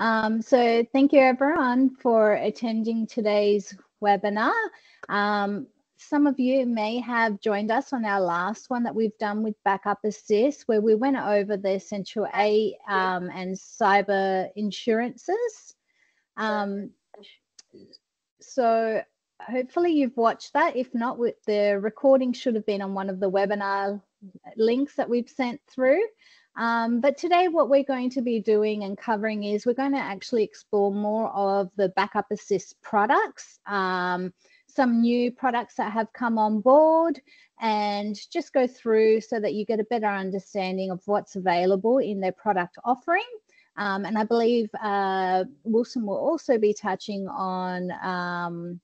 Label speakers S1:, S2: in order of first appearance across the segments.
S1: So thank you everyone for attending today's webinar. Some of you may have joined us on our last one that we've done with BackupAssist, where we went over the Essential 8 and cyber insurances. So hopefully you've watched that. If not, the recording should have been on one of the webinar links that we've sent through. But today what we're going to be doing and covering is we're going to actually explore more of the BackupAssist products, some new products that have come on board, and just go through so that you get a better understanding of what's available in their product offering. And I believe Wilson will also be touching on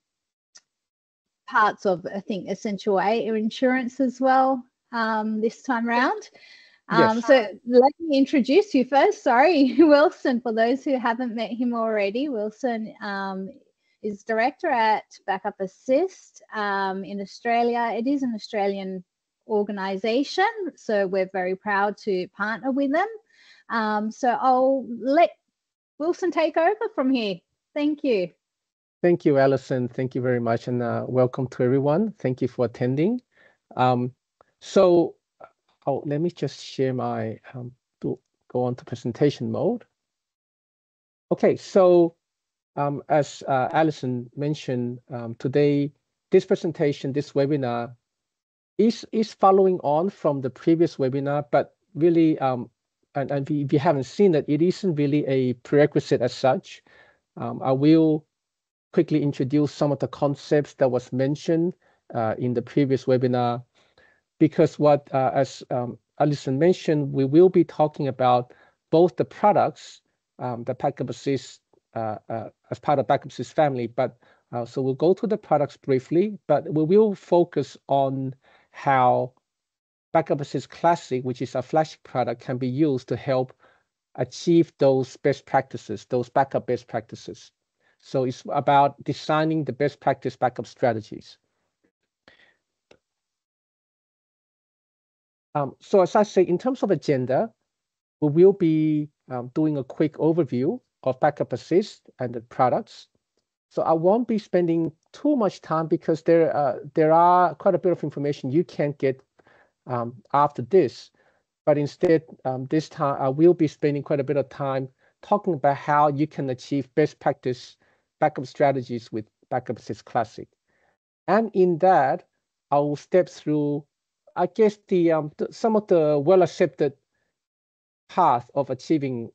S1: parts of, I think, Essential 8 insurance as well this time round.
S2: Yes.
S1: So let me introduce you first. Sorry, Wilson, for those who haven't met him already. Wilson is director at BackupAssist in Australia. It is an Australian organization, so we're very proud to partner with them. So I'll let Wilson take over from here. Thank you.
S2: Thank you, Alison. Thank you very much, and welcome to everyone. Thank you for attending. Let me just share my, go on to presentation mode. Okay, so as Alison mentioned, today, this presentation, this webinar is following on from the previous webinar, but really, and if you haven't seen it, it isn't really a prerequisite as such. I will quickly introduce some of the concepts that was mentioned in the previous webinar, because what, as Alison mentioned, we will be talking about both the products that BackupAssist as part of BackupAssist family, but so we'll go through the products briefly, but we will focus on how BackupAssist Classic, which is our flagship product, can be used to help achieve those best practices, those backup best practices. So it's about designing the best practice backup strategies. So as I say, in terms of agenda, we will be doing a quick overview of BackupAssist and the products. So I won't be spending too much time because there are quite a bit of information you can't get after this. But instead, this time I will be spending quite a bit of time talking about how you can achieve best practice backup strategies with BackupAssist Classic. And in that, I will step through, I guess, some of the well-accepted path of achieving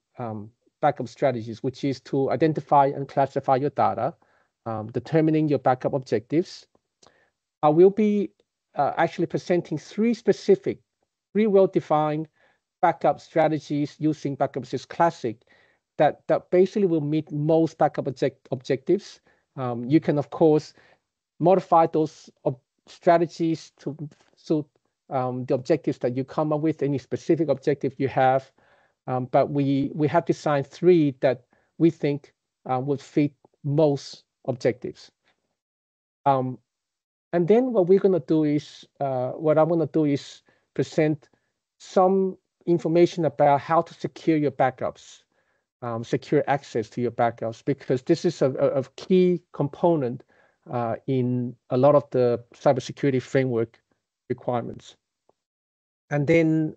S2: backup strategies, which is to identify and classify your data, determining your backup objectives. I will be actually presenting three well-defined backup strategies using BackupAssist Classic that basically will meet most backup objectives. You can, of course, modify those strategies to suit the objectives that you come up with, any specific objective you have. But we have designed three that we think would fit most objectives. And then what we're going to do is, what I'm going to do is present some information about how to secure your backups, secure access to your backups, because this is a key component in a lot of the cybersecurity framework requirements. And then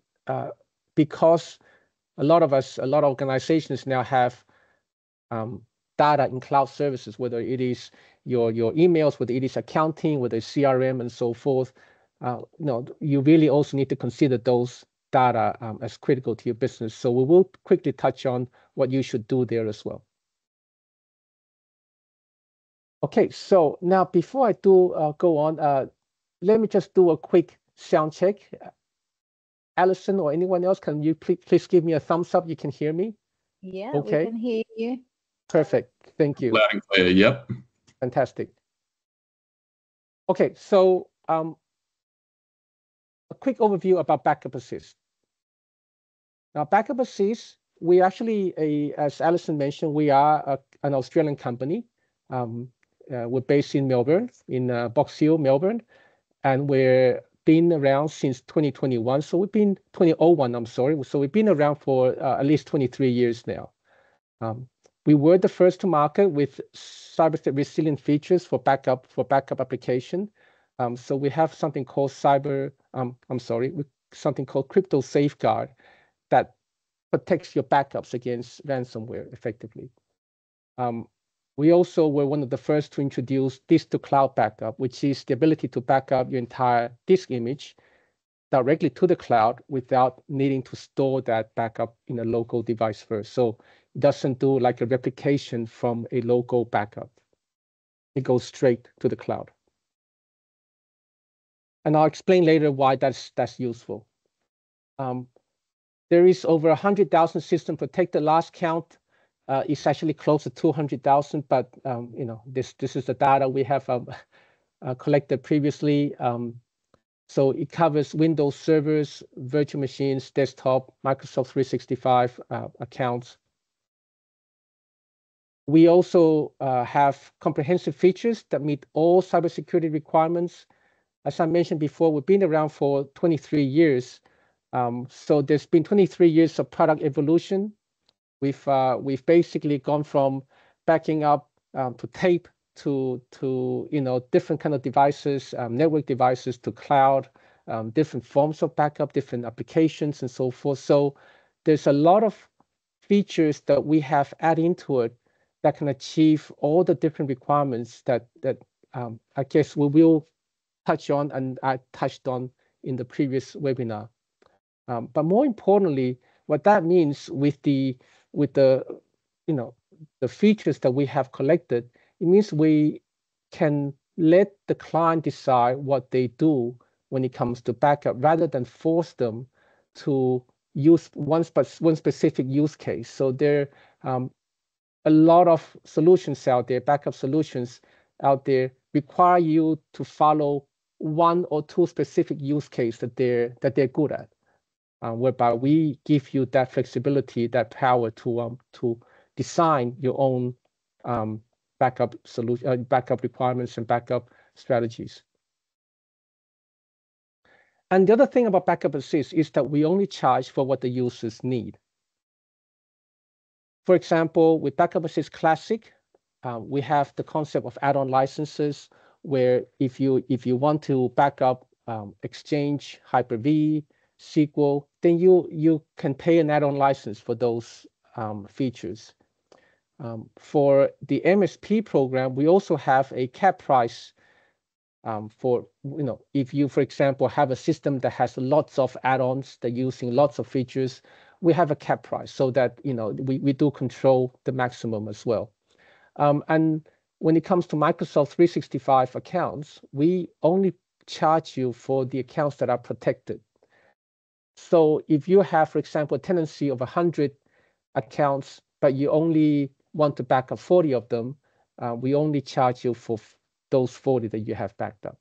S2: because a lot of organizations now have data in cloud services, whether it is your emails, whether it is accounting, whether it's CRM and so forth, you really also need to consider those data as critical to your business. So we will quickly touch on what you should do there as well. Okay, so now before I do go on, let me just do a quick sound check. Alison or anyone else, can you please give me a thumbs up? You can hear me?
S1: Yeah,
S2: okay.
S1: We can hear you.
S2: Perfect. Thank you.
S3: Loud and clear, yep.
S2: Fantastic. Okay, so a quick overview about BackupAssist. Now, BackupAssist, we actually, as Alison mentioned, we are an Australian company. We're based in Melbourne, in Box Hill, Melbourne, and we're been around since 2021. So we've been 2001, I'm sorry. So we've been around for at least 23 years now. We were the first to market with cyber resilient features for backup application. So we have something called something called crypto safeguard that protects your backups against ransomware effectively. We also were one of the first to introduce disk to cloud backup, which is the ability to back up your entire disk image directly to the cloud without needing to store that backup in a local device first. So it doesn't do like a replication from a local backup. It goes straight to the cloud. And I'll explain later why that's useful. There is over 100,000 systems protected. Last count is actually close to 200,000, but this is the data we have collected previously. So it covers Windows servers, virtual machines, desktop, Microsoft 365 accounts. We also have comprehensive features that meet all cybersecurity requirements. As I mentioned before, we've been around for 23 years. So there's been 23 years of product evolution. We've basically gone from backing up to tape to different kind of devices, network devices to cloud, different forms of backup, different applications, and so forth. So there's a lot of features that we have added into it that can achieve all the different requirements that I guess we will touch on and I touched on in the previous webinar. But more importantly, what that means with the features that we have collected, it means we can let the client decide what they do when it comes to backup, rather than force them to use one specific use case. So there are a lot of solutions out there, backup solutions out there, require you to follow one or two specific use cases that they're good at. Whereby we give you that flexibility, that power to design your own backup solution, backup requirements, and backup strategies. And the other thing about BackupAssist is that we only charge for what the users need. For example, with BackupAssist Classic, we have the concept of add-on licenses, where if you want to backup Exchange, Hyper-V, SQL, then you can pay an add-on license for those features. For the MSP program, we also have a cap price for, if you, for example, have a system that has lots of add-ons that are using lots of features, we have a cap price so that, we do control the maximum as well. And when it comes to Microsoft 365 accounts, we only charge you for the accounts that are protected. So if you have, for example, a tenancy of 100 accounts, but you only want to back up 40 of them, we only charge you for those 40 that you have backed up.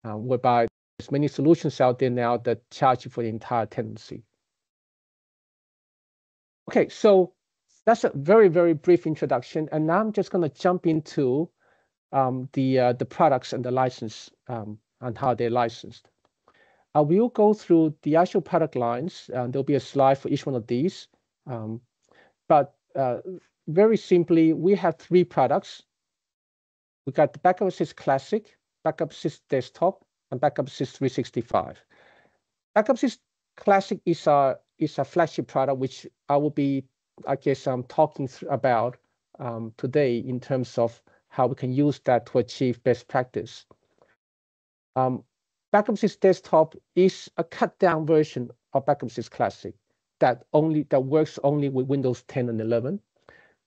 S2: Whereby there's many solutions out there now that charge you for the entire tenancy. Okay, so that's a very, very brief introduction. And now I'm just going to jump into the products and the license and how they're licensed. I will go through the actual product lines, and there'll be a slide for each one of these. But very simply, we have 3 products. We got the BackupAssist Classic, BackupAssist Desktop, and BackupAssist 365. BackupAssist Classic is a flagship product, which I will be, I guess, talking about today in terms of how we can use that to achieve best practice. BackupAssist Desktop is a cut-down version of BackupAssist Classic that works only with Windows 10 and 11,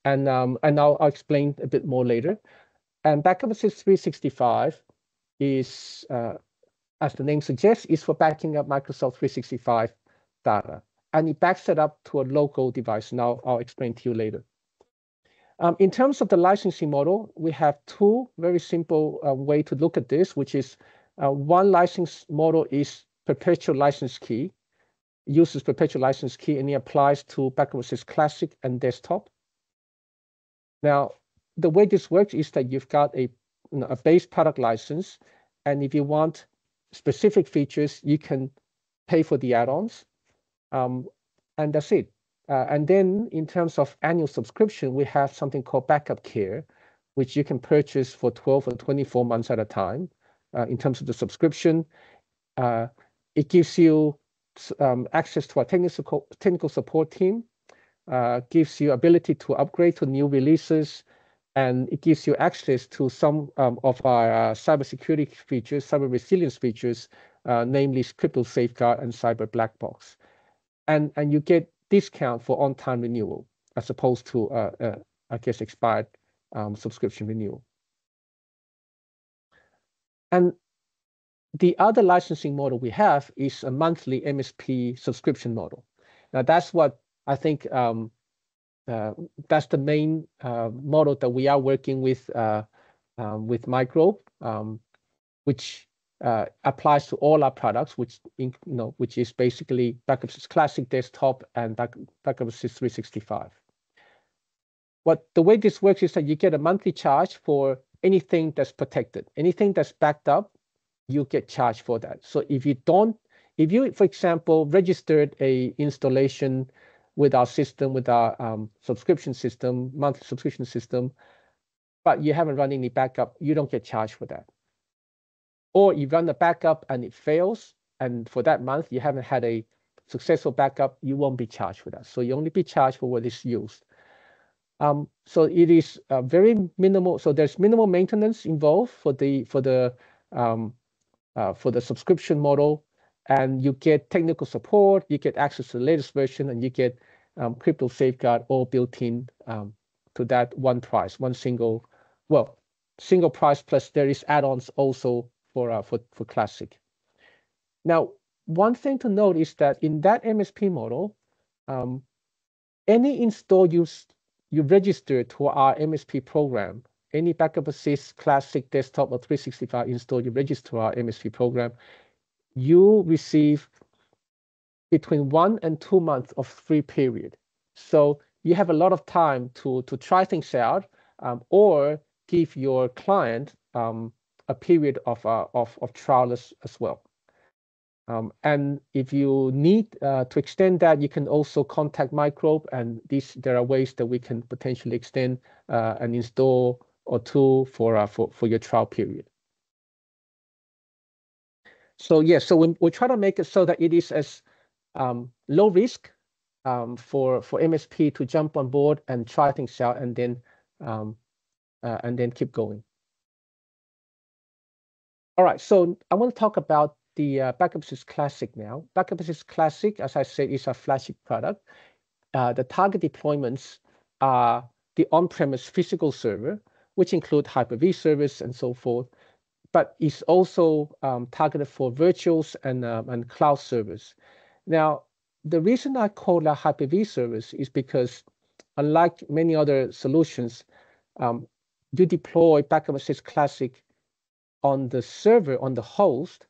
S2: and I'll explain a bit more later. And BackupAssist 365 is, as the name suggests, is for backing up Microsoft 365 data, and it backs it up to a local device. Now I'll explain to you later. In terms of the licensing model, we have 2 very simple way to look at this, which is one license model is perpetual license key, uses perpetual license key, and it applies to BackupAssist Classic and Desktop. Now, the way this works is that you've got a base product license, and if you want specific features, you can pay for the add-ons, and that's it. And then in terms of annual subscription, we have something called Backup Care, which you can purchase for 12 or 24 months at a time. In terms of the subscription, it gives you access to our technical support team, gives you ability to upgrade to new releases, and it gives you access to some of our cybersecurity features, cyber resilience features, namely Crypto Safeguard and Cyber Black Box. And you get discount for on-time renewal as opposed to, I guess, expired subscription renewal. And the other licensing model we have is a monthly MSP subscription model. Now, that's what I think that's the main model that we are working with Microbe, which applies to all our products, which is basically BackupAssist Classic Desktop and BackupAssist 365. The way this works is that you get a monthly charge for anything that's protected, anything that's backed up, you get charged for that. So if you, for example, registered a installation with our system, with our subscription system, monthly subscription system, but you haven't run any backup, you don't get charged for that. Or you run the backup and it fails, and for that month you haven't had a successful backup, you won't be charged for that. So you only be charged for what is used. So it is very minimal. So there's minimal maintenance involved for the subscription model, and you get technical support, you get access to the latest version, and you get Crypto Safeguard all built in to that one price, single price, plus there is add-ons also for Classic. Now, one thing to note is that in that MSP model, any install you register to our MSP program, any BackupAssist Classic Desktop or 365 install you register to our MSP program, you receive between 1 and 2 months of free period. So you have a lot of time to try things out, or give your client a period of trial as well. And if you need to extend that, you can also contact Microbe, and there are ways that we can potentially extend an install or two for your trial period. So yes, so we try to make it so that it is as low risk for MSP to jump on board and try things out, and then keep going. All right, so I want to talk about the BackupAssist Classic now. BackupAssist Classic, as I said, is a flagship product. The target deployments are the on-premise physical server, which include Hyper-V servers and so forth, but is also targeted for virtuals and cloud servers. Now, the reason I call that Hyper-V servers is because, unlike many other solutions, you deploy BackupAssist Classic on the server, on the host,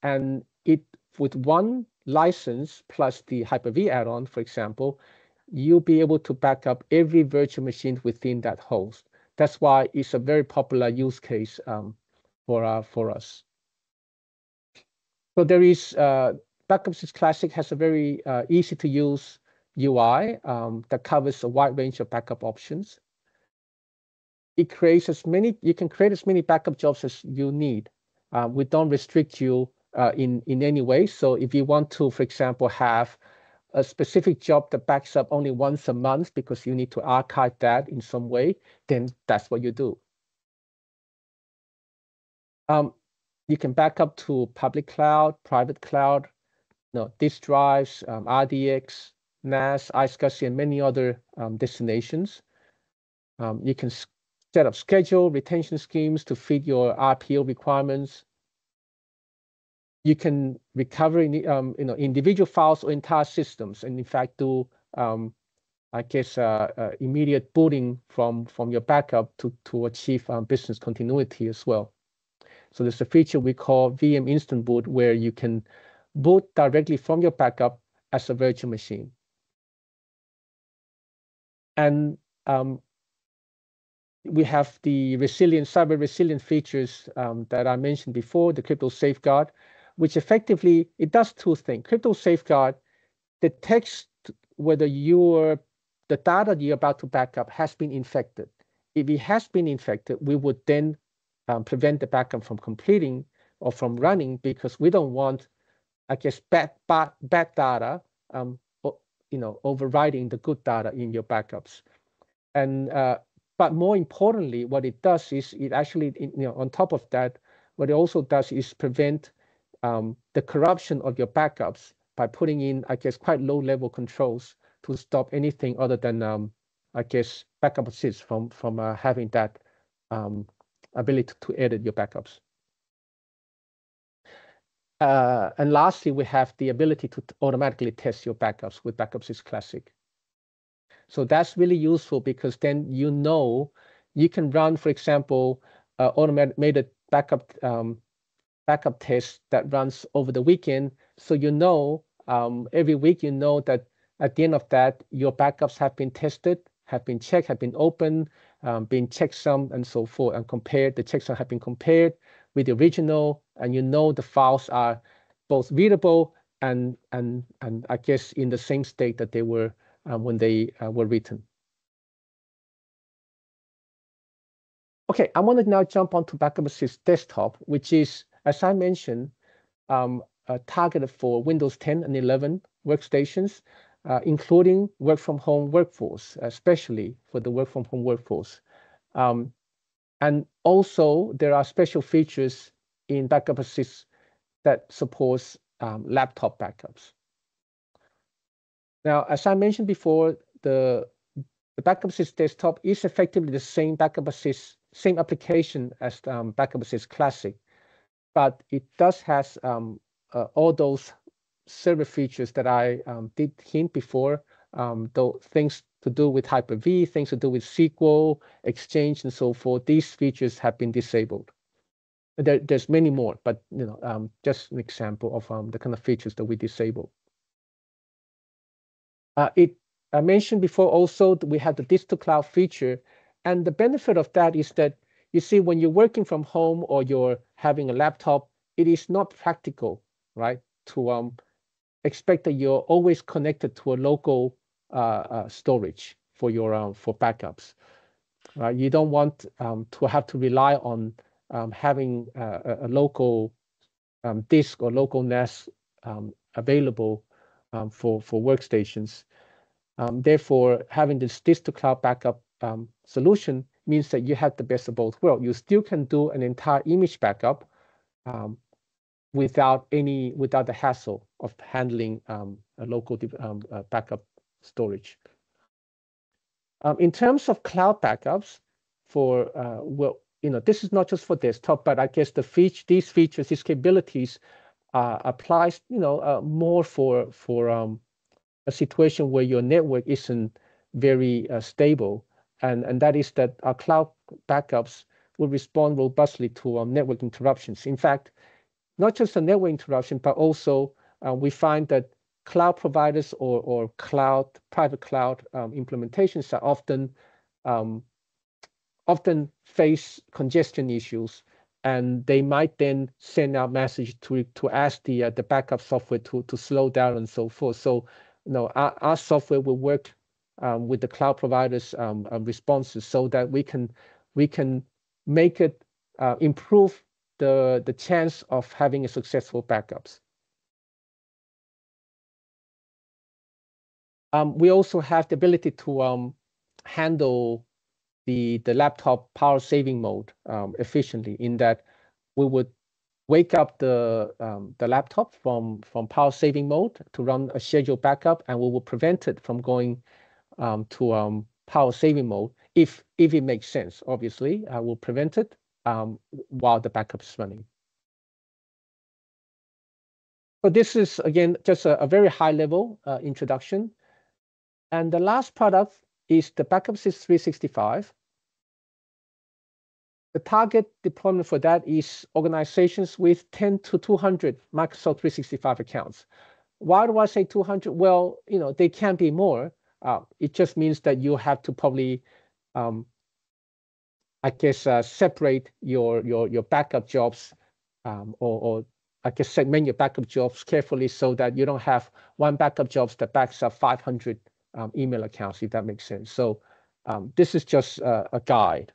S2: and it, with one license plus the Hyper-V add-on, for example, you'll be able to back up every virtual machine within that host. That's why it's a very popular use case for us. So there is BackupAssist Classic has a very easy to use UI that covers a wide range of backup options. It creates you can create as many backup jobs as you need. We don't restrict you in any way. So if you want to, for example, have a specific job that backs up only once a month because you need to archive that in some way, then that's what you do. You can back up to public cloud, private cloud, disk drives, RDX, NAS, iSCSI, and many other destinations. You can set up schedule retention schemes to fit your RPO requirements. You can recover individual files or entire systems, and in fact do I guess immediate booting from your backup to achieve business continuity as well. So there's a feature we call VM Instant Boot, where you can boot directly from your backup as a virtual machine. And we have the cyber resilient features that I mentioned before, the Crypto Safeguard, which effectively, it does two things. Crypto Safeguard detects whether the data you're about to back up has been infected. If it has been infected, we would then prevent the backup from completing or from running, because we don't want, I guess, bad data, overriding the good data in your backups. And but more importantly, what it does is it actually, on top of that, what it also does is prevent the corruption of your backups by putting in, I guess, quite low-level controls to stop anything other than, I guess, BackupAssist from having that ability to edit your backups. And lastly, we have the ability to automatically test your backups with BackupAssist Classic. So that's really useful, because then you can run, for example, automated backup test that runs over the weekend. So every week that at the end of that, your backups have been tested, have been checked, have been opened, been checksummed, and so forth, and compared. The checksum have been compared with the original, and the files are both readable and I guess in the same state that they were when they were written. Okay, I want to now jump onto BackupAssist Desktop, which is, as I mentioned, targeted for Windows 10 and 11 workstations, including work-from-home workforce, especially for the work-from-home workforce. And also, there are special features in BackupAssist that supports laptop backups. Now, as I mentioned before, the BackupAssist Desktop is effectively the same same application as BackupAssist Classic, but it does has all those server features that I did hint before, though things to do with Hyper-V, things to do with SQL, Exchange, and so forth. These features have been disabled. There's many more, but just an example of the kind of features that we disable. I mentioned before also that we have the disk-to-cloud feature, and the benefit of that is that, you see, when you're working from home or you're having a laptop, it is not practical, right, to expect that you're always connected to a local storage for your for backups. Right? You don't want to have to rely on having a local disk or local NAS available for workstations. Therefore, having this disk-to-cloud backup solution means that you have the best of both worlds. You still can do an entire image backup without the hassle of handling a local backup storage. In terms of cloud backups, this is not just for desktop, but I guess these features, these capabilities, applies more for a situation where your network isn't very stable, and that is that our cloud backups will respond robustly to network interruptions. In fact, not just a network interruption, but also we find that cloud providers or private cloud implementations are often face congestion issues, and they might then send out message to ask the backup software to slow down and so forth. So our software will work with the cloud providers' responses, so that we can make it improve the chance of having a successful backups. We also have the ability to handle the laptop power saving mode efficiently, in that we would wake up the laptop from power saving mode to run a scheduled backup, and we will prevent it from going to power saving mode if it makes sense. Obviously, I will prevent it while the backup is running. So this is, again, just a very high-level introduction. And the last product is the BackupAssist 365. The target deployment for that is organizations with 10 to 200 Microsoft 365 accounts. Why do I say 200? Well, they can be more. It just means that you have to probably, I guess, separate your backup jobs, or I guess, segment your backup jobs carefully so that you don't have one backup jobs that backs up 500 email accounts, if that makes sense. So this is just a guide.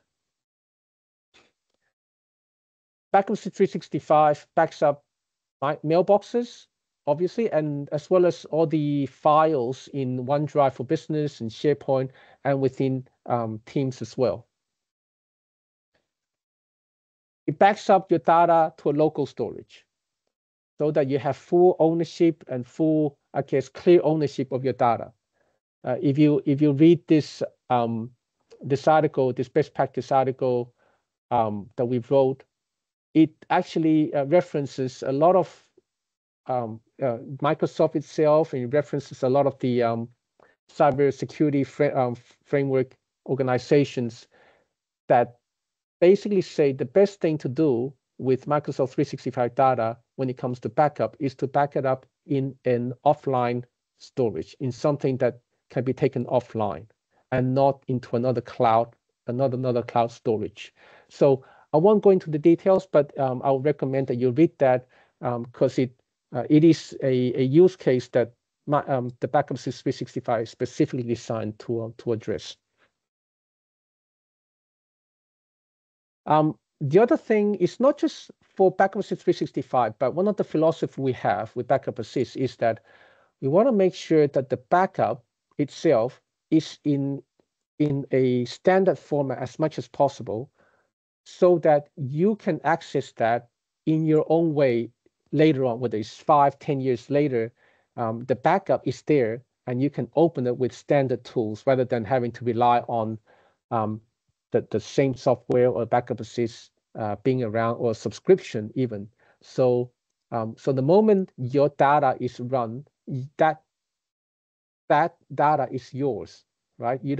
S2: BackupAssist 365 backs up my mailboxes, obviously, and as well as all the files in OneDrive for Business and SharePoint and within Teams as well. It backs up your data to a local storage so that you have full ownership and full, I guess, clear ownership of your data. If you read this this article, this best practice article that we wrote, it actually references a lot of Microsoft itself, and it references a lot of the cybersecurity framework organizations that basically say the best thing to do with Microsoft 365 data when it comes to backup is to back it up in an offline storage, in something that can be taken offline and not into another cloud, another cloud storage. So I won't go into the details, but I would recommend that you read that because it is a use case that the BackupAssist 365 is specifically designed to address. The other thing is not just for BackupAssist 365, but one of the philosophy we have with BackupAssist is that we want to make sure that the backup itself is in a standard format as much as possible, so that you can access that in your own way later on, whether it's 5-10 years later. The backup is there, and you can open it with standard tools rather than having to rely on the same software or BackupAssist being around, or subscription even. So so the moment your data is run, that data is yours, right? You're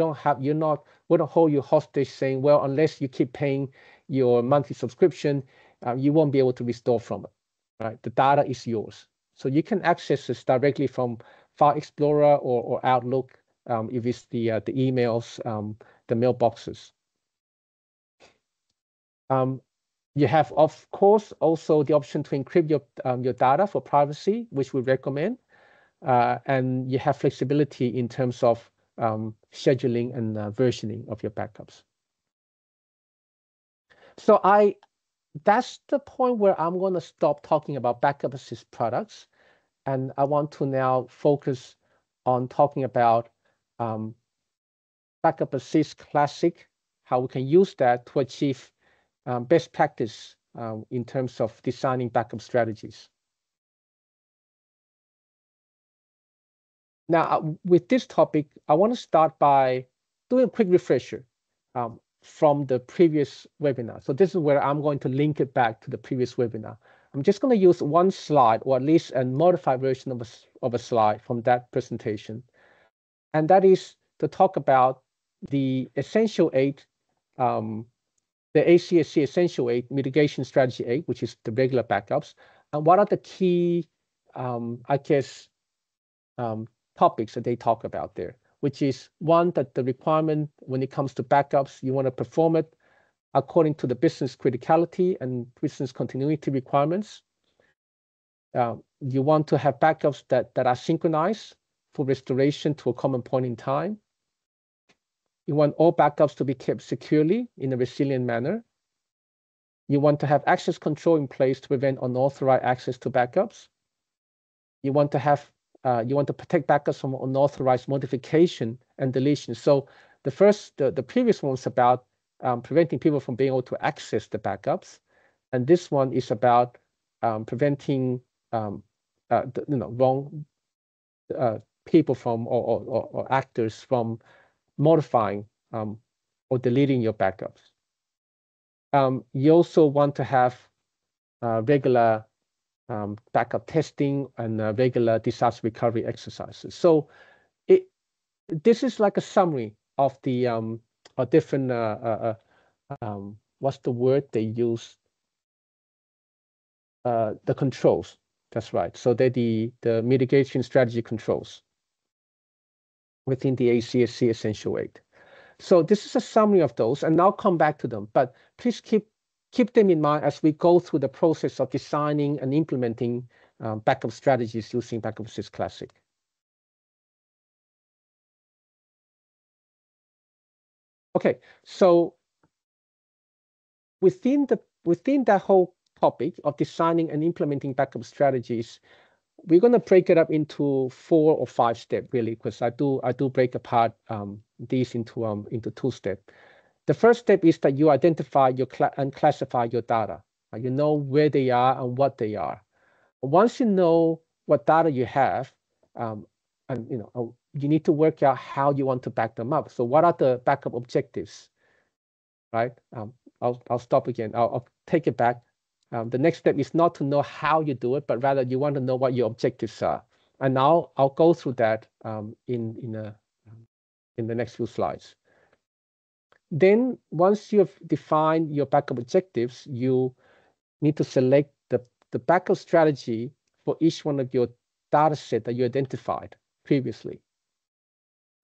S2: not, we don't hold you hostage saying, well, unless you keep paying your monthly subscription, you won't be able to restore from it, right? The data is yours. So you can access this directly from File Explorer or Outlook, if it's the emails, the mailboxes. You have, of course, also the option to encrypt your data for privacy, which we recommend. And you have flexibility in terms of scheduling and versioning of your backups. So that's the point where I'm going to stop talking about BackupAssist products, and I want to now focus on talking about BackupAssist Classic, how we can use that to achieve best practice in terms of designing backup strategies. Now, with this topic, I want to start by doing a quick refresher from the previous webinar. So this is where I'm going to link it back to the previous webinar. I'm just going to use one slide, or at least a modified version of a slide from that presentation. And that is to talk about the Essential 8, the ACSC Essential 8 Mitigation Strategy 8, which is the regular backups. And what are the key, I guess, topics that they talk about there, which is one, that the requirement when it comes to backups, you want to perform it according to the business criticality and business continuity requirements. You want to have backups that are synchronized for restoration to a common point in time. You want all backups to be kept securely in a resilient manner. You want to have access control in place to prevent unauthorized access to backups. You want to have you want to protect backups from unauthorized modification and deletion. So the previous one was about preventing people from being able to access the backups, and this one is about preventing wrong people from or actors from modifying or deleting your backups. You also want to have regular backup testing and regular disaster recovery exercises. So this is like a summary of the different what's the word they use? The controls. That's right. So they're the mitigation strategy controls within the ACSC Essential 8. So this is a summary of those, and I'll come back to them. But please keep keep them in mind as we go through the process of designing and implementing backup strategies using BackupAssist Classic. Okay, so within that whole topic of designing and implementing backup strategies, we're going to break it up into 4 or 5 steps, really, because I do break apart these into 2 steps. The first step is that you identify and classify your data. You know where they are and what they are. Once you know what data you have, and you need to work out how you want to back them up. So what are the backup objectives, right? I'll stop again. I'll take it back. The next step is not to know how you do it, but rather you want to know what your objectives are. And now I'll go through that in the next few slides. Then once you've defined your backup objectives, you need to select the backup strategy for each one of your data set that you identified previously.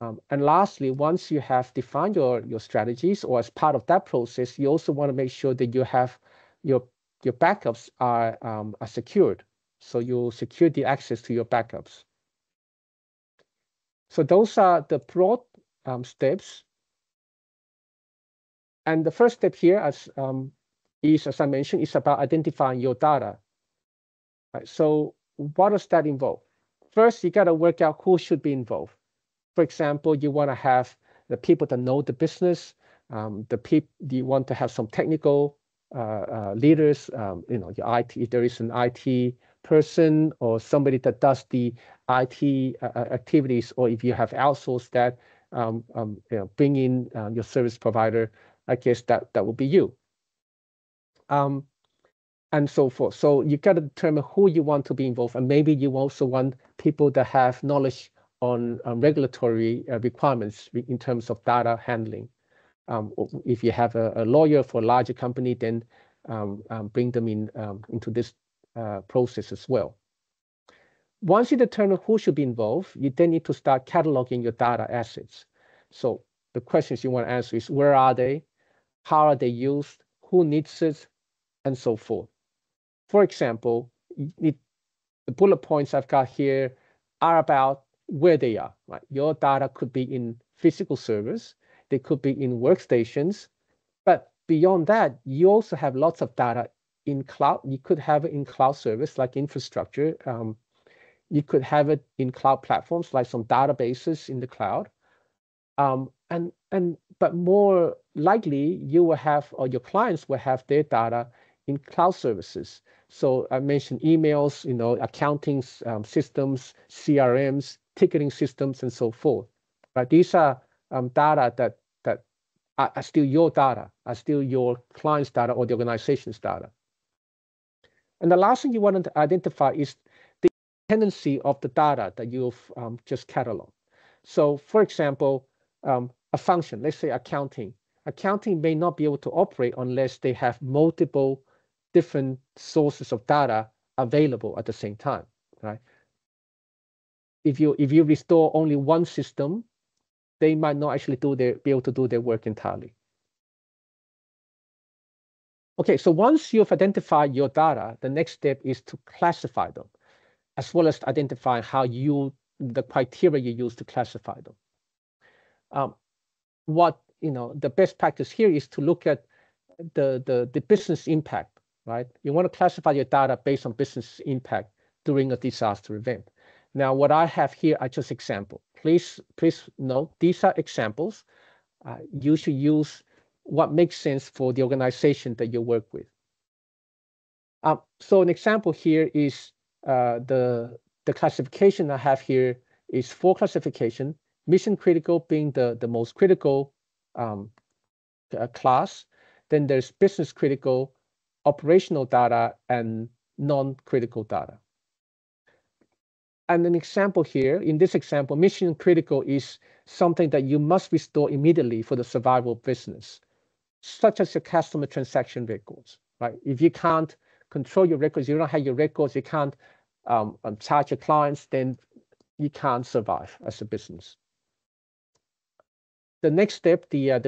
S2: And lastly, once you have defined your strategies, or as part of that process, you also want to make sure that you have your backups are secured. So you secure the access to your backups. So those are the broad steps. And the first step here, as I mentioned, is about identifying your data. Right? So what does that involve? First, you got to work out who should be involved. For example, you want to have the people that know the business. You want to have some technical leaders. Your IT. If there is an IT person or somebody that does the IT activities, or if you have outsourced that, bring in your service provider. I guess that will be you. And so forth. So you got to determine who you want to be involved, and maybe you also want people that have knowledge on regulatory requirements in terms of data handling. If you have a lawyer for a larger company, then bring them into this process as well. Once you determine who should be involved, you then need to start cataloging your data assets. So the questions you want to answer is, where are they? How are they used? Who needs it? And so forth. For example, the bullet points I've got here are about where they are. Right? Your data could be in physical servers. They could be in workstations. But beyond that, you also have lots of data in cloud. You could have it in cloud service like infrastructure. You could have it in cloud platforms like some databases in the cloud. But more likely, you will have, or your clients will have their data in cloud services. So I mentioned emails, accounting systems, CRMs, ticketing systems, and so forth. Right? These are data that are still your data, are still your client's data or the organization's data. And the last thing you want to identify is the dependency of the data that you've just cataloged. So, for example, a function, let's say accounting. Accounting may not be able to operate unless they have multiple different sources of data available at the same time, right? If you restore only one system, they might not actually be able to do their work entirely. Okay, so once you've identified your data, the next step is to classify them, as well as identify the criteria you use to classify them. The best practice here is to look at the business impact, right? You want to classify your data based on business impact during a disaster event. Now, what I have here are just examples. Please note, these are examples. You should use what makes sense for the organization that you work with. So an example here is the classification I have here is 4 classification, mission critical being the most critical class. Then there's business critical, operational data, and non-critical data. And an example here, in this example, mission critical is something that you must restore immediately for the survival of business, such as your customer transaction records, right? If you can't control your records, you don't have your records, you can't charge your clients, then you can't survive as a business. The next step, the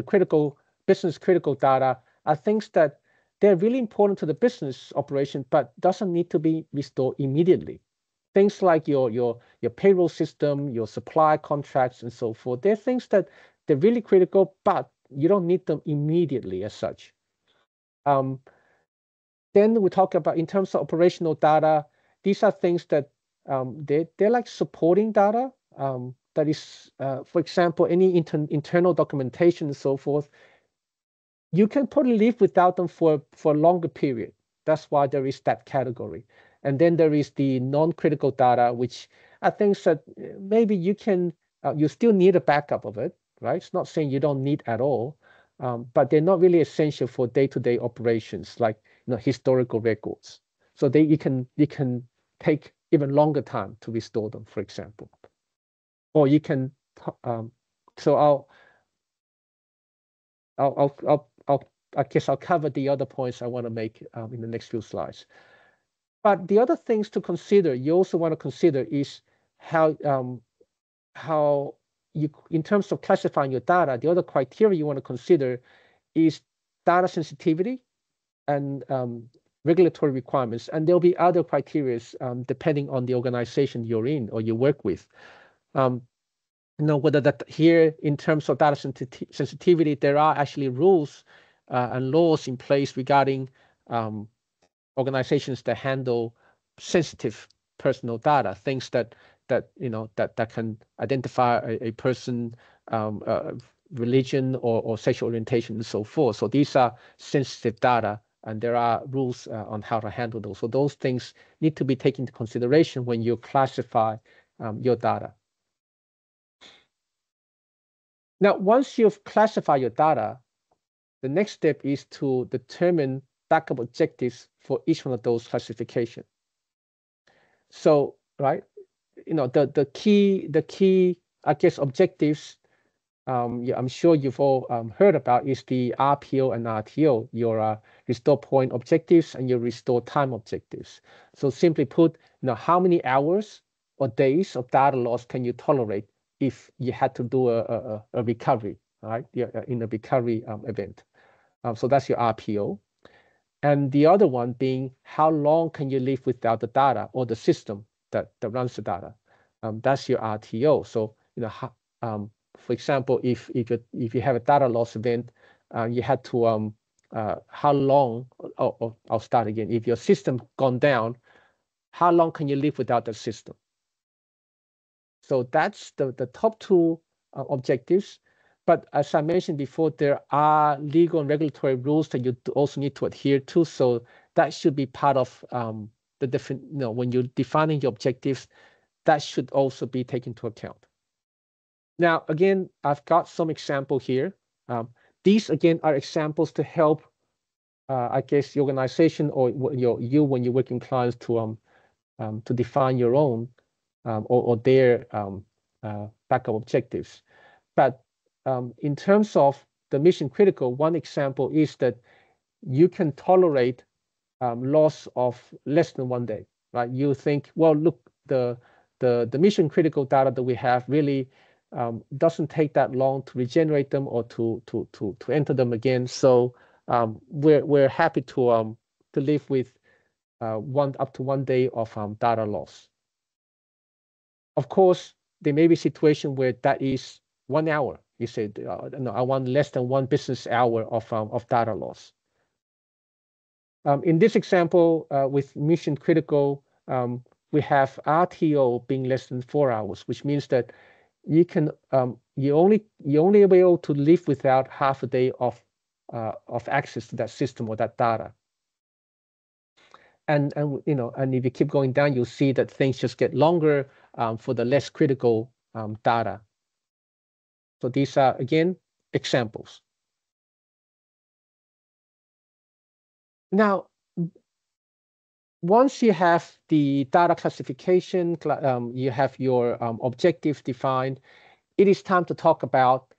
S2: business critical data, are things that they're really important to the business operation, but doesn't need to be restored immediately. Things like your payroll system, your supply contracts, and so forth. They're things that they're really critical, but you don't need them immediately as such. Then we talk about in terms of operational data. These are things that they're like supporting data. That is, for example, any internal documentation and so forth. You can probably live without them for a longer period. That's why there is that category. And then there is the non-critical data, which I think that maybe you can, you still need a backup of it, right? It's not saying you don't need at all, but they're not really essential for day-to-day operations, like historical records. So you can take even longer time to restore them, for example. Or you can, so I guess I'll cover the other points I want to make in the next few slides. But the other things to consider, you also want to consider is how you, in terms of classifying your data, the other criteria you want to consider is data sensitivity and regulatory requirements. And there'll be other criteria depending on the organization you're in or you work with. Whether that here in terms of data sensitivity, there are actually rules and laws in place regarding organizations that handle sensitive personal data, things that can identify a person, religion or sexual orientation and so forth. So these are sensitive data, and there are rules on how to handle those. So those things need to be taken into consideration when you classify your data. Now, once you've classified your data, the next step is to determine backup objectives for each one of those classifications. So, right, the key, I guess, objectives, I'm sure you've all heard about is the RPO and RTO, your restore point objectives and your restore time objectives. So simply put, how many hours or days of data loss can you tolerate if you had to do a recovery, right, in a recovery event. So that's your RPO. And the other one being how long can you live without the data or the system that runs the data. That's your RTO. So, for example, if you have a data loss event, you had to, how long, I'll start again. If your system gone down, how long can you live without the system? So that's the top two objectives. But as I mentioned before, there are legal and regulatory rules that you also need to adhere to. So that should be part of when you're defining your objectives, that should also be taken into account. Now, again, I've got some example here. These, again, are examples to help, I guess, the organization or you when you're working clients to define your own or their backup objectives. But in terms of the mission critical, one example is that you can tolerate loss of less than 1 day, right? You think, well, look, the mission critical data that we have really doesn't take that long to regenerate them or to enter them again. So we're happy to live with up to 1 day of data loss. Of course, there may be a situation where that is 1 hour. You say, no, I want less than 1 business hour of data loss. In this example, with mission critical, we have RTO being less than 4 hours, which means that you can you only be able to live without half a day of access to that system or that data. And if you keep going down, you'll see that things just get longer for the less critical data. So these are, again, examples. Now, once you have the data classification, you have your objectives defined, it is time to talk about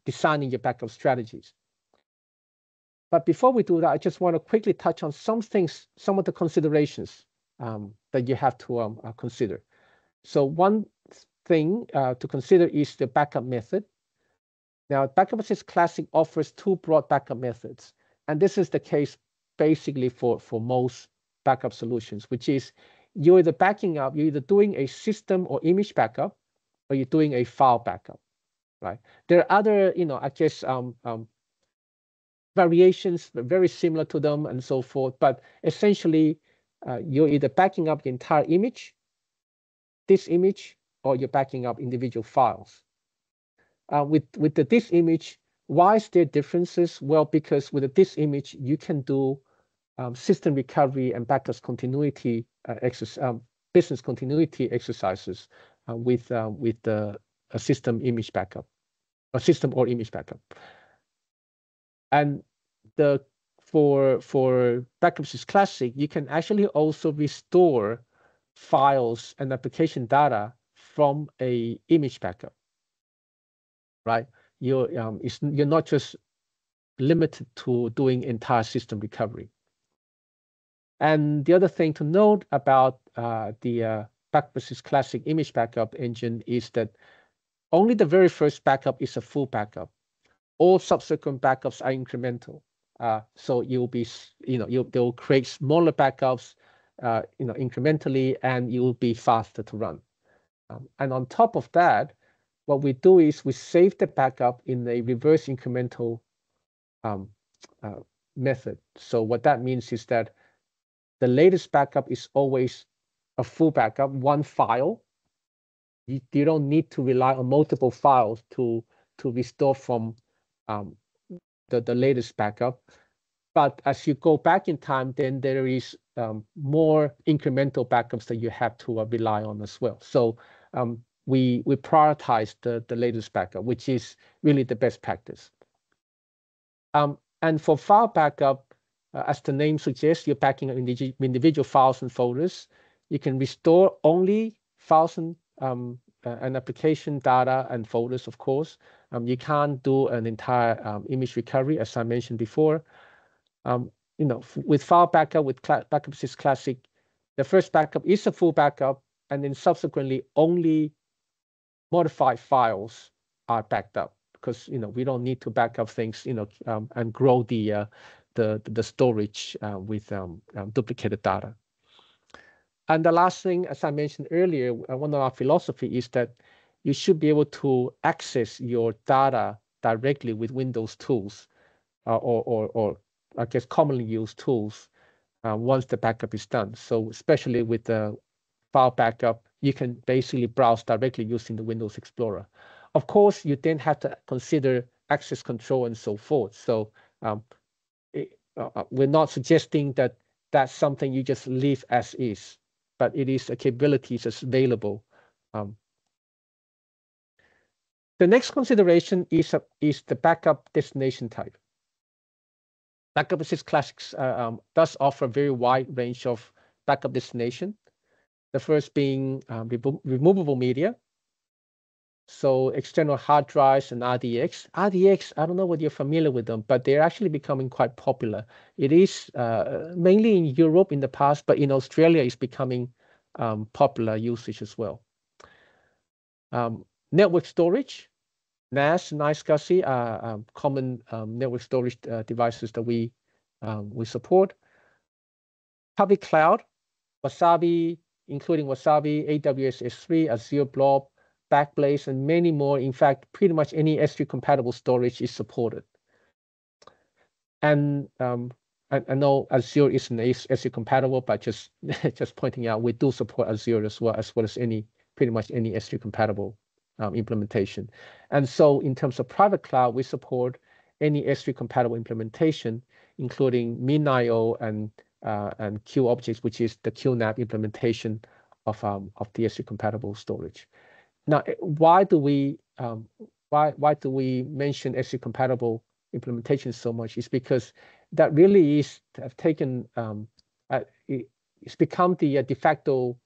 S2: designing your backup strategies. But before we do that, I just want to quickly touch on some things, some of the considerations that you have to consider. So one thing to consider is the backup method. Now, BackupAssist Classic offers 2 broad backup methods, and this is the case basically for most backup solutions, which is you're either backing up, you're either doing a system or image backup, or you're doing a file backup, right? There are other, I guess, variations very similar to them and so forth, but essentially you're either backing up the entire image, this image, or you're backing up individual files. With the disk image, why is there differences? Well, because with the disk image, you can do system recovery and backup continuity business continuity exercises with the system image backup, a system or image backup. And for BackupAssist Classic, you can actually also restore files and application data from a image backup, right? You're not just limited to doing entire system recovery. And the other thing to note about the BackupAssist Classic image backup engine is that only the very first backup is a full backup. All subsequent backups are incremental. So you'll be, they'll create smaller backups, incrementally, and you will be faster to run. And on top of that, what we do is we save the backup in a reverse incremental method. So what that means is that the latest backup is always a full backup, one file. You don't need to rely on multiple files to restore from the latest backup. But as you go back in time, then there is more incremental backups that you have to rely on as well. So we prioritize the latest backup, which is really the best practice. And for file backup, as the name suggests, you're backing up individual files and folders. You can restore only files and application data and folders, of course. You can't do an entire image recovery, as I mentioned before. With file backup, with BackupAssist Classic, the first backup is a full backup, and then subsequently only modified files are backed up, because we don't need to back up things, and grow the storage with duplicated data. And the last thing, as I mentioned earlier, one of our philosophy is that you should be able to access your data directly with Windows tools, or I guess commonly used tools, once the backup is done. So especially with the file backup, you can basically browse directly using the Windows Explorer. Of course, you then have to consider access control and so forth. So we're not suggesting that that's something you just leave as is, but it is a capability that's available. The next consideration is the backup destination type. BackupAssist Classics does offer a very wide range of backup destination. The first being removable media. So external hard drives and RDX. RDX, I don't know whether you're familiar with them, but they're actually becoming quite popular. It is mainly in Europe in the past, but in Australia it's becoming popular usage as well. Network storage. NAS and iSCSI are common network storage devices that we support. Public cloud, Wasabi, including Wasabi, AWS S3, Azure Blob, Backblaze, and many more. In fact, pretty much any S3 compatible storage is supported. And I know Azure isn't S3 compatible, but just pointing out, we do support Azure as well as pretty much any S3 compatible implementation. And so in terms of private cloud, we support any S3 compatible implementation, including MinIO and QObjects, which is the QNAP implementation of the S3 compatible storage. Now, why do we mention S3 compatible implementation so much? Is because that really is taken. It's become the de facto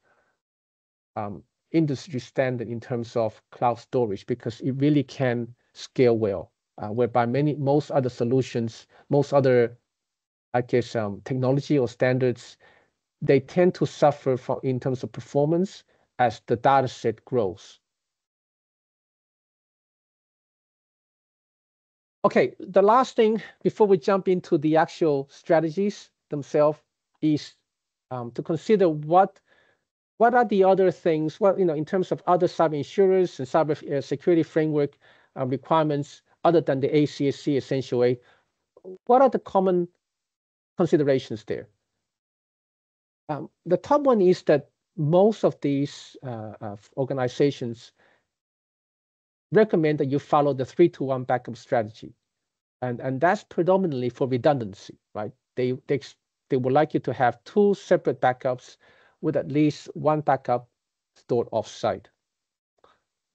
S2: industry standard in terms of cloud storage, because it really can scale well. Whereby most other solutions, most other, I guess, technology or standards, they tend to suffer in terms of performance as the data set grows. Okay, the last thing before we jump into the actual strategies themselves is to consider what are the other things, well, in terms of other cyber insurance and cyber security framework requirements other than the ACSC Essential 8, what are the common considerations there? The top one is that most of these organizations recommend that you follow the 3-to-1 backup strategy. And that's predominantly for redundancy, right? They would like you to have 2 separate backups with at least 1 backup stored offsite.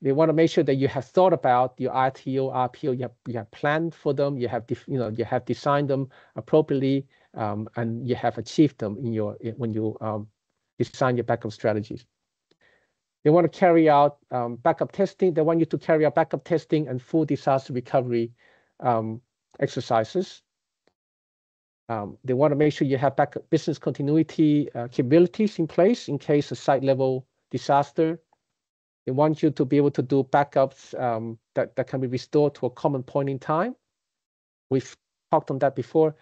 S2: They want to make sure that you have thought about your RTO, RPO, you have planned for them, you have designed them appropriately, and you have achieved them when you design your backup strategies. They want to carry out backup testing. They want you to carry out backup testing and full disaster recovery exercises. They want to make sure you have backup business continuity capabilities in place in case of site level disaster. They want you to be able to do backups that can be restored to a common point in time. We've talked on that before.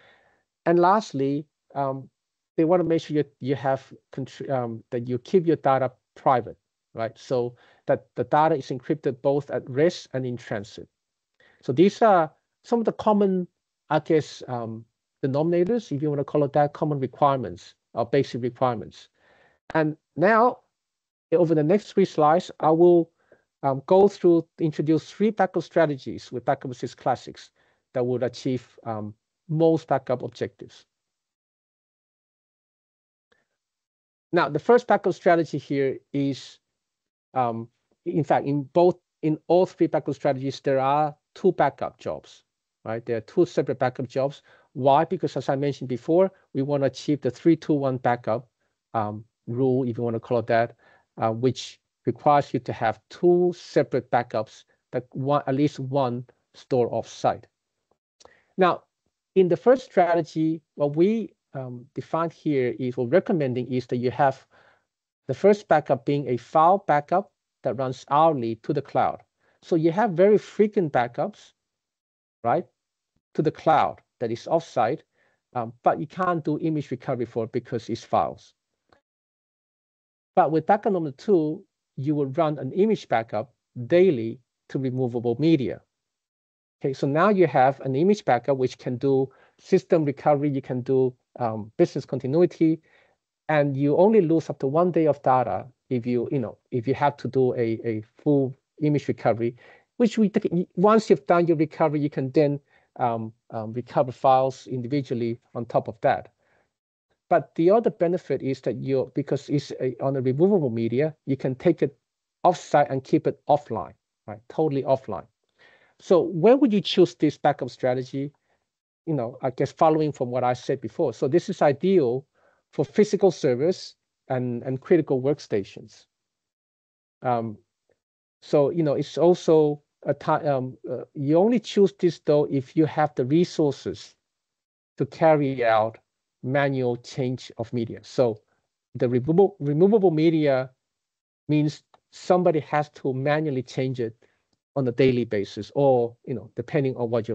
S2: And lastly, they want to make sure you have that you keep your data private, right? So that the data is encrypted both at rest and in transit. So these are some of the common, I guess, denominators, if you want to call it that, common requirements or basic requirements. And now, over the next 3 slides, I will introduce 3 backup strategies with BackupAssist Classics that would achieve most backup objectives. Now, the first backup strategy here is, in fact, in all 3 backup strategies, there are 2 backup jobs, right? There are 2 separate backup jobs. Why? Because as I mentioned before, we want to achieve the 3-to-1 backup rule, if you want to call it that, which requires you to have 2 separate backups that at least 1 stored off-site. Now, in the first strategy, what we define here is, or recommending is that you have the first backup being a file backup that runs hourly to the cloud. So you have very frequent backups, right, to the cloud that is off-site, but you can't do image recovery for it because it's files. But with backup number 2, you will run an image backup daily to removable media. Okay, so now you have an image backup which can do system recovery, you can do business continuity, and you only lose up to 1 day of data if you have to do a full image recovery, which once you've done your recovery, you can then recover files individually on top of that. But the other benefit is that because it's on a removable media, you can take it offsite and keep it offline, right? Totally offline. So where would you choose this backup strategy? I guess following from what I said before. So this is ideal for physical servers and critical workstations. So it's also a time. You only choose this though if you have the resources to carry out manual change of media. So the removable media means somebody has to manually change it on a daily basis, or depending on what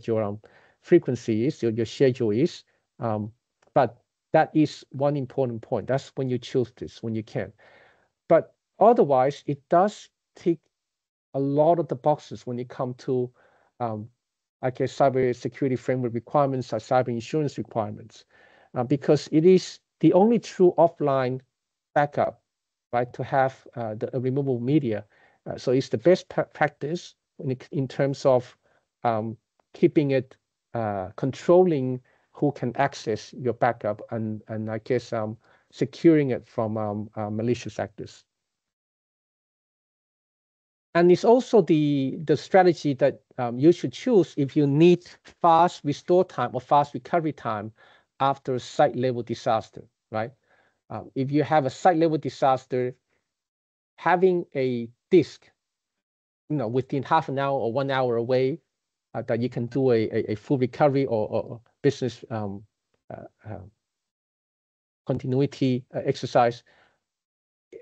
S2: your frequency is, your schedule is. But that is one important point. That's when you choose this, when you can. But otherwise, it does tick a lot of the boxes when it comes to, I guess, cyber security framework requirements or cyber insurance requirements, because it is the only true offline backup, right, to have the removable media. So it's the best practice in terms of keeping it, controlling who can access your backup, and I guess securing it from malicious actors. And it's also the strategy that you should choose if you need fast restore time or fast recovery time after a site level disaster, right? If you have a site level disaster, having a disk, within half an hour or 1 hour away, that you can do a full recovery or business continuity exercise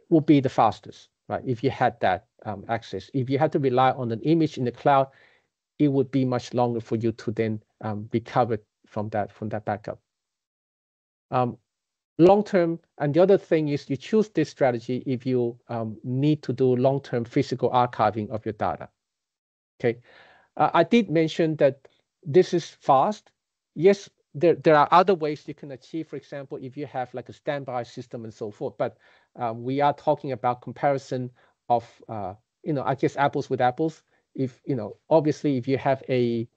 S2: will be the fastest, right? If you had that access. If you had to rely on an image in the cloud, it would be much longer for you to then recover from that backup. Long-term, and the other thing is you choose this strategy if you need to do long-term physical archiving of your data. Okay, I did mention that this is fast. Yes, there are other ways you can achieve, for example, if you have like a standby system and so forth, but we are talking about comparison of, I guess apples with apples. If, obviously if you have a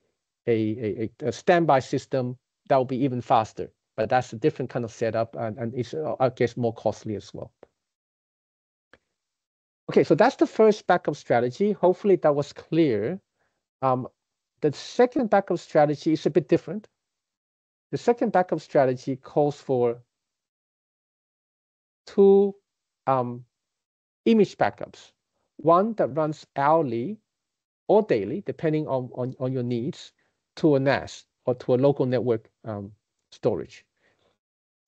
S2: standby system, that will be even faster, but that's a different kind of setup and it's, I guess, more costly as well. Okay, so that's the first backup strategy. Hopefully that was clear. The second backup strategy is a bit different. The second backup strategy calls for two image backups. One that runs hourly or daily, depending on your needs, to a NAS or to a local network storage.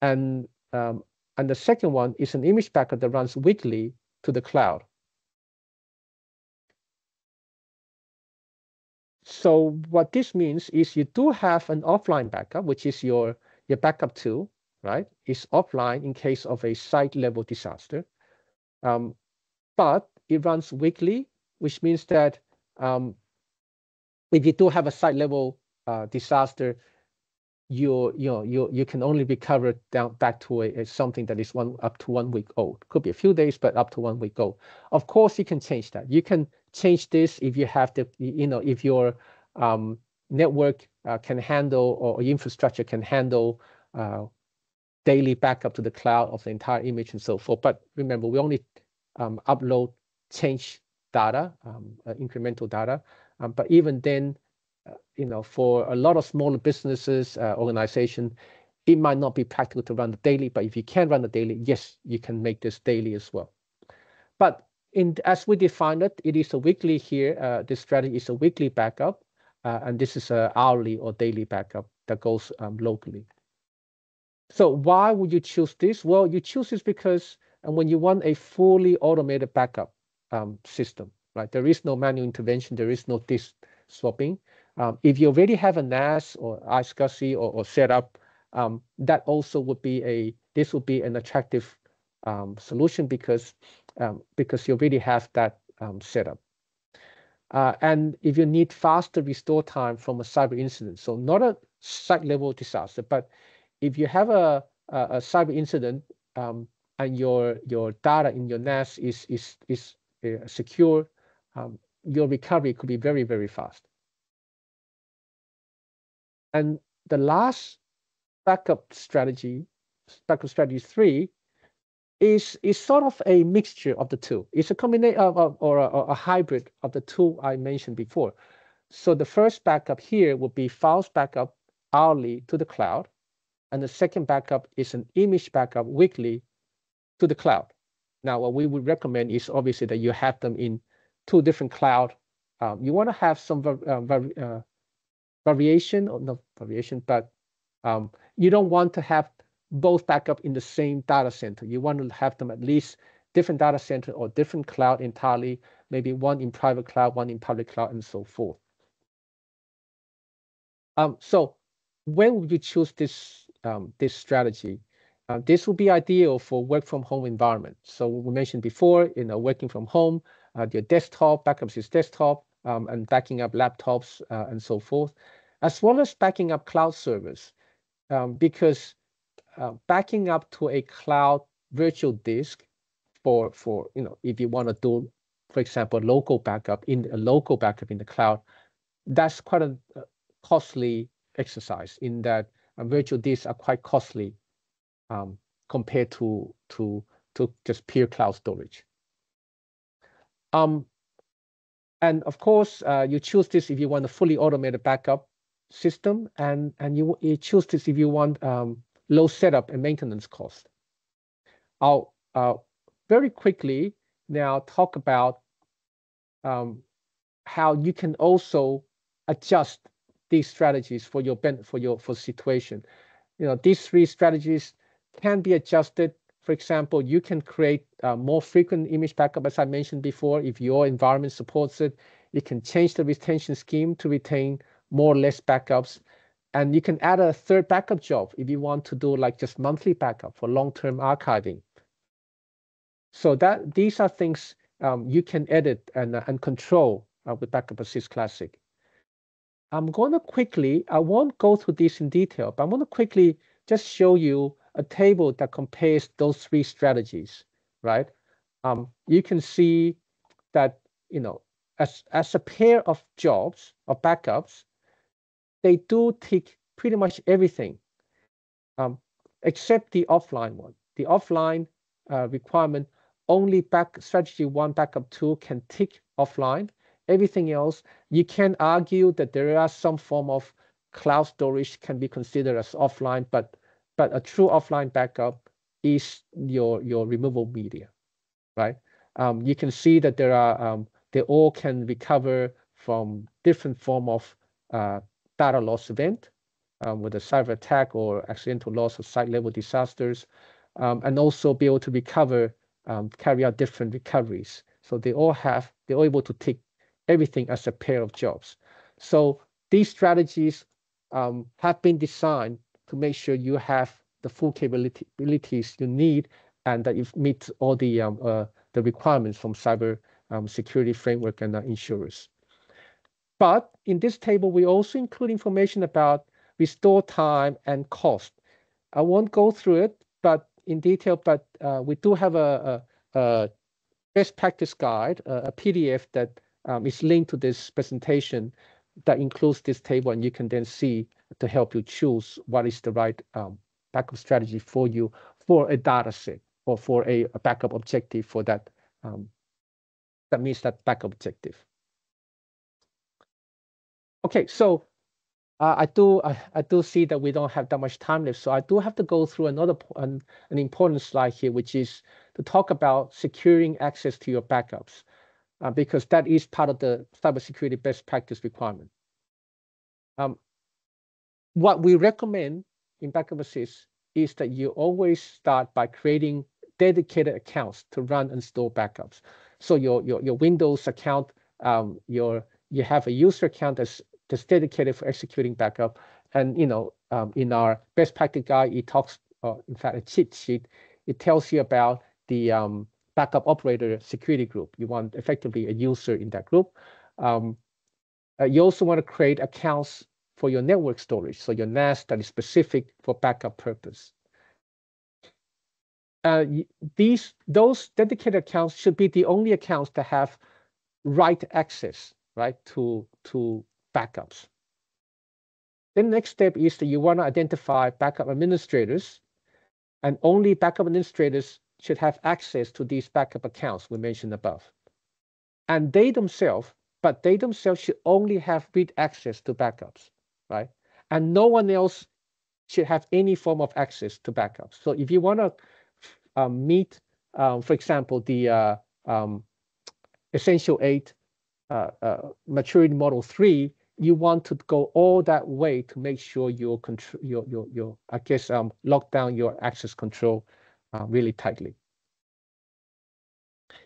S2: And the second one is an image backup that runs weekly to the cloud. So what this means is you do have an offline backup, which is your backup tool, right? It's offline in case of a site level disaster. But it runs weekly, which means that if you do have a site level disaster, you can only recover back to something that is up to 1 week old. Could be a few days, but up to 1 week old. Of course, you can change that. You can change this if you have the, if your network can handle or infrastructure can handle daily backup to the cloud of the entire image and so forth. But remember, we only upload change data, incremental data. But even then, for a lot of smaller businesses, organization, it might not be practical to run the daily. But if you can run the daily, yes, you can make this daily as well. But as we define it, it is a weekly here. This strategy is a weekly backup, and this is an hourly or daily backup that goes locally. So why would you choose this? Well, you choose this because when you want a fully automated backup system, right? There is no manual intervention. There is no disk swapping. If you already have a NAS or iSCSI or setup, that also would be this would be an attractive solution because you already have that setup. And if you need faster restore time from a cyber incident, so not a site level disaster, but if you have a cyber incident and your data in your NAS is secure, your recovery could be very, very fast. And the last backup strategy 3, is sort of a mixture of the two. It's a combination or a hybrid of the two I mentioned before. So the first backup here would be files backup hourly to the cloud. And the second backup is an image backup weekly to the cloud. Now, what we would recommend is obviously that you have them in 2 different clouds. You want to have some variation, or not variation, but you don't want to have both backup in the same data center. You want to have them at least different data center or different cloud entirely, maybe one in private cloud, one in public cloud, and so forth. So when would you choose this strategy? This would be ideal for work from home environment. So we mentioned before, working from home, your desktop, BackupAssist desktop, and backing up laptops and so forth, as well as backing up cloud servers, because backing up to a cloud virtual disk for if you want to do, for example, local backup in the cloud, that's quite a costly exercise in that virtual disks are quite costly compared to just pure cloud storage. And of course, you choose this if you want a fully automated backup system, and you choose this if you want low setup and maintenance cost. I'll very quickly now talk about how you can also adjust these strategies for your situation. These 3 strategies can be adjusted. For example, you can create more frequent image backup, as I mentioned before. If your environment supports it, you can change the retention scheme to retain more or less backups. And you can add a third backup job if you want to do like just monthly backup for long-term archiving. So these are things you can edit and control with BackupAssist Classic. I'm going to quickly, I won't go through this in detail, but I'm going to quickly just show you a table that compares those three strategies, right? You can see that, you know, as a pair of jobs or backups, they do tick pretty much everything, except the offline one. The offline requirement, only strategy 1 backup 2 can tick offline. Everything else, you can argue that there are some form of cloud storage can be considered as offline, but a true offline backup is your removable media, right? You can see that there are they all can recover from different form of data loss event, with a cyber attack or accidental loss or site level disasters, and also be able to recover, carry out different recoveries. So they're all able to tick everything as a pair of jobs. So these strategies have been designed to make sure you have the full capabilities you need and that you meet all the requirements from cyber security framework and insurers. But in this table, we also include information about restore time and cost. I won't go through it, but in detail. But we do have a best practice guide, a PDF that is linked to this presentation that includes this table, and you can then see to help you choose what is the right backup strategy for you for a data set or for a backup objective for that that meets that backup objective. Okay, so I do see that we don't have that much time left, so I do have to go through an important slide here, which is to talk about securing access to your backups, because that is part of the cybersecurity best practice requirement. What we recommend in BackupAssist is that you always start by creating dedicated accounts to run and store backups. So your Windows account, you have a user account that's dedicated for executing backup. And in our best practice guide, it talks, in fact, a cheat sheet. It tells you about the backup operator security group. You want effectively a user in that group. You also want to create accounts for your network storage, so your NAS that is specific for backup purpose. Those dedicated accounts should be the only accounts that have write access, right, to backups. Then the next step is that you want to identify backup administrators, and only backup administrators should have access to these backup accounts we mentioned above. And they themselves should only have read access to backups, right? And no one else should have any form of access to backups. So if you want to meet, for example, the Essential 8 Maturity Model 3, you want to go all that way to make sure you lock down your access control really tightly.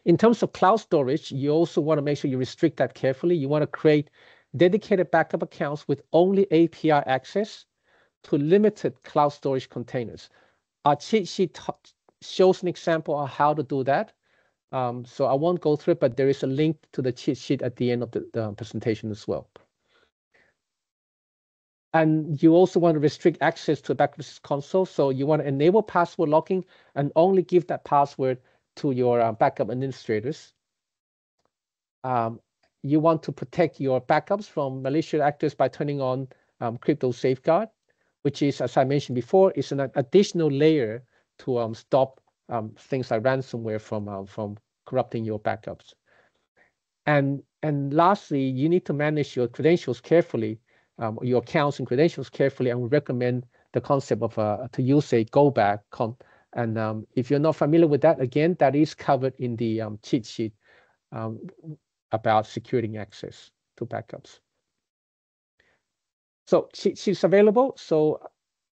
S2: In terms of cloud storage, you also want to make sure you restrict that carefully. You want to create dedicated backup accounts with only API access to limited cloud storage containers. Our cheat sheet shows an example of how to do that. So I won't go through it, but there is a link to the cheat sheet at the end of the presentation as well. And you also want to restrict access to BackupAssist console. So you want to enable password locking and only give that password to your backup administrators. You want to protect your backups from malicious actors by turning on crypto safeguard, which is, as I mentioned before, is an additional layer to stop things like ransomware from corrupting your backups. And lastly, you need to manage your credentials carefully, your accounts and credentials carefully, and we recommend the concept of to use a go back. And if you're not familiar with that, again, that is covered in the cheat sheet about securing access to backups. So cheat sheets available. So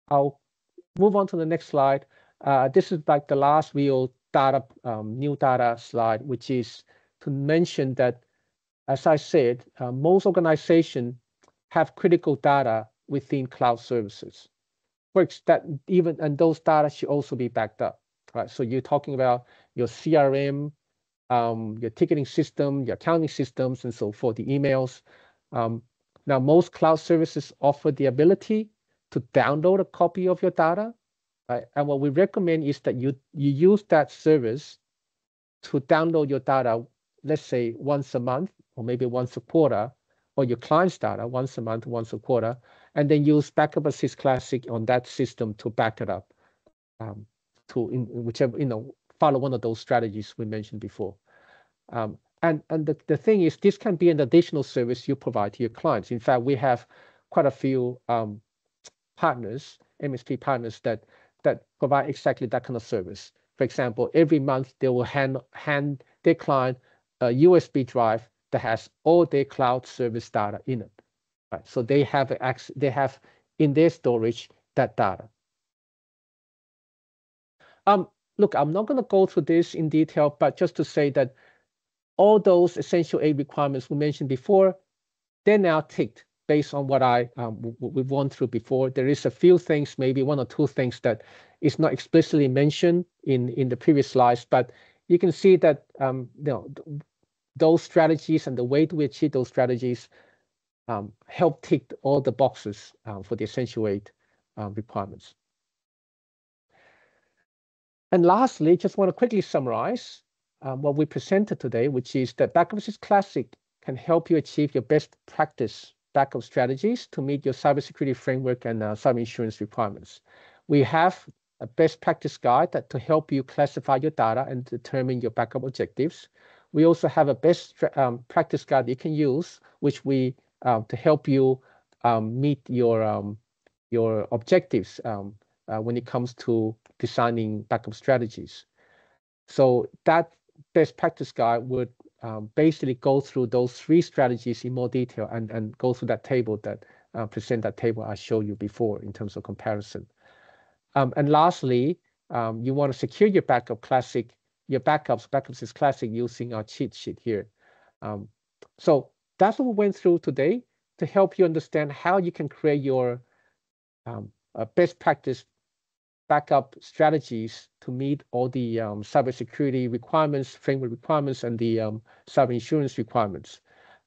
S2: I'll move on to the next slide. This is like the last real data, new data slide, which is to mention that, as I said, most organizations have critical data within cloud services. And those data should also be backed up, right? So you're talking about your CRM, your ticketing system, your accounting systems, and so forth, the emails. Now, most cloud services offer the ability to download a copy of your data, right? And what we recommend is that you use that service to download your data, let's say once a month, or maybe once a quarter, or your client's data once a month, once a quarter, and then use BackupAssist Classic on that system to back it up, whichever, follow one of those strategies we mentioned before. And the thing is, this can be an additional service you provide to your clients. In fact, we have quite a few partners, MSP partners, that provide exactly that kind of service. For example, every month they will hand their client a USB drive that has all their cloud service data in it. Right? So they have in their storage that data. Look, I'm not going to go through this in detail, but just to say that all those essential 8 requirements we mentioned before, they're now ticked based on what we've gone through before. There is a few things, maybe 1 or 2 things that is not explicitly mentioned in the previous slides, but you can see that those strategies and the way to achieve those strategies help tick all the boxes for the essential 8 requirements. And lastly, just want to quickly summarize what we presented today, which is that BackupAssist Classic can help you achieve your best practice backup strategies to meet your cybersecurity framework and cyber insurance requirements. We have a best practice guide to help you classify your data and determine your backup objectives. We also have a best practice guide you can use, which to help you meet your objectives when it comes to designing backup strategies. So that best practice guide would basically go through those 3 strategies in more detail and go through that table present that table I showed you before in terms of comparison. And lastly, you want to secure your BackupAssist Classic using our cheat sheet here. So that's what we went through today to help you understand how you can create your best practice backup strategies to meet all the cybersecurity requirements, framework requirements, and the cyber insurance requirements.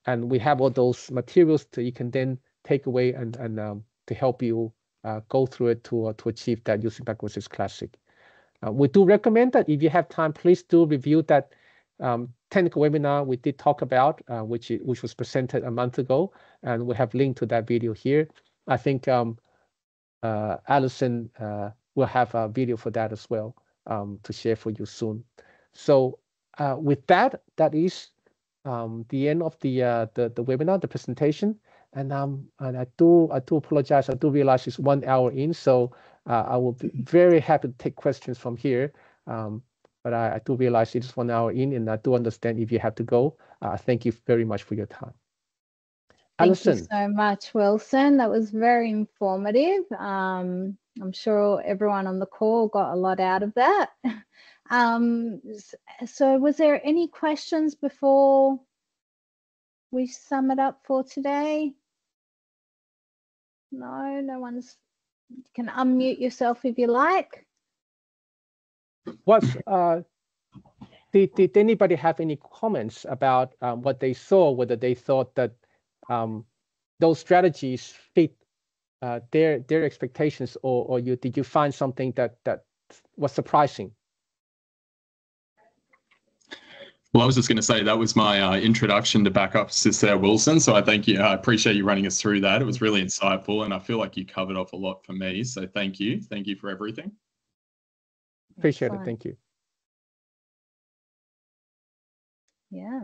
S2: And we have all those materials that you can then take away and to help you go through it to achieve that using BackupAssist Classic. We do recommend that if you have time, please do review that technical webinar we did talk about, which was presented a month ago, and we have linked to that video here. I think Alison will have a video for that as well to share for you soon. So with that is the end of the webinar, the presentation. And I do apologize. I do realize it's 1 hour in, so I will be very happy to take questions from here. But I do realize it's 1 hour in, and I do understand if you have to go. Thank you very much for your time. Alison.
S1: Thank you so much, Wilson. That was very informative. I'm sure everyone on the call got a lot out of that. So was there any questions before we sum it up for today? No one's. You can unmute yourself if you like.
S2: Did anybody have any comments about what they saw, whether they thought that those strategies fit their expectations, or did you find something that was surprising?
S3: Well, I was just going to say that was my introduction to BackupAssist there, Wilson. So I thank you. I appreciate you running us through that. It was really insightful, and I feel like you covered off a lot for me. So thank you. Thank you for everything.
S2: Appreciate it. Thank you.
S1: Yeah.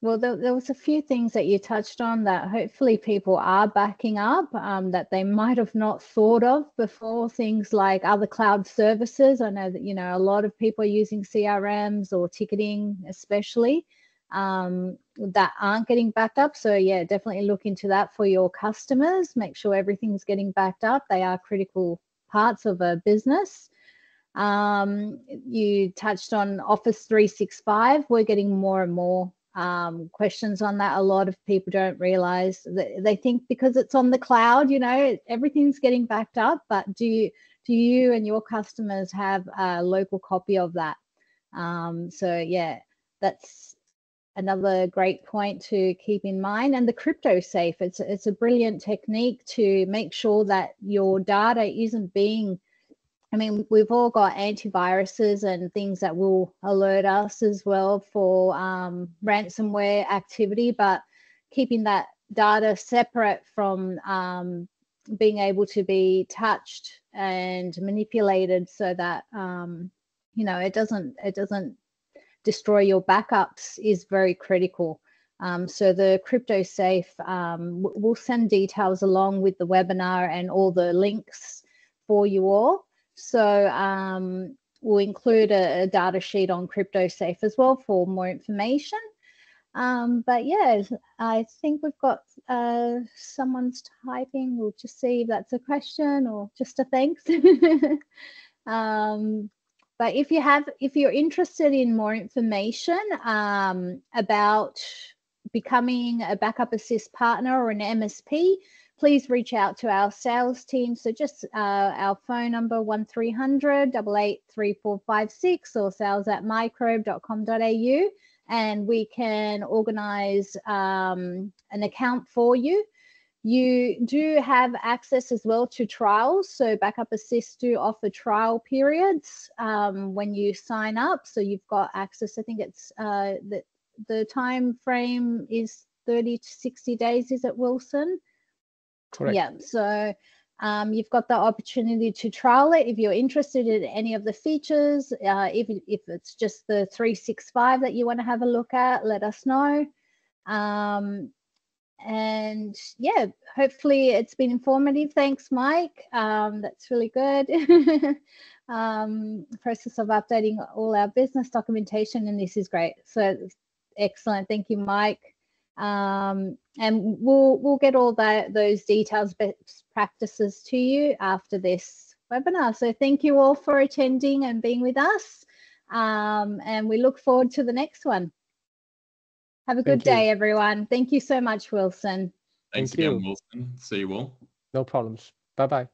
S1: Well, there was a few things that you touched on that hopefully people are backing up that they might have not thought of before. Things like other cloud services. I know that, a lot of people are using CRMs or ticketing especially that aren't getting backed up. So yeah, definitely look into that for your customers. Make sure everything's getting backed up. They are critical parts of a business. You touched on Office 365. We're getting more and more questions on that. A lot of people don't realize that they think because it's on the cloud, you know, everything's getting backed up, but do you and your customers have a local copy of that? So yeah, that's another great point to keep in mind. And the crypto safe, it's a brilliant technique to make sure that your data isn't being, I mean, we've all got antiviruses and things that will alert us as well for ransomware activity, but keeping that data separate from being able to be touched and manipulated so that you know, it doesn't destroy your backups is very critical. So the crypto safe, we'll send details along with the webinar and all the links for you all. So we'll include a data sheet on crypto safe as well for more information. But yeah, I think we've got someone's typing. We'll just see if that's a question or just a thanks. But if you're interested in more information about becoming a BackupAssist partner or an MSP, please reach out to our sales team. So just our phone number 1300 88 3456 or sales@microbe.com.au, and we can organize an account for you. You do have access as well to trials. So BackupAssist do offer trial periods when you sign up. So you've got access. I think it's the time frame is 30 to 60 days. Is it, Wilson?
S2: Correct.
S1: Yeah. So you've got the opportunity to trial it if you're interested in any of the features. If it's just the 365 that you want to have a look at, let us know. And yeah, hopefully it's been informative. Thanks, Mike. That's really good. Process of updating all our business documentation, and this is great. So excellent. Thank you, Mike. And we'll get all those details, best practices to you after this webinar. So thank you all for attending and being with us. And we look forward to the next one. Have a good day, everyone. Thank you so much, Wilson.
S3: Thanks again, Wilson. See you all.
S2: No problems. Bye-bye.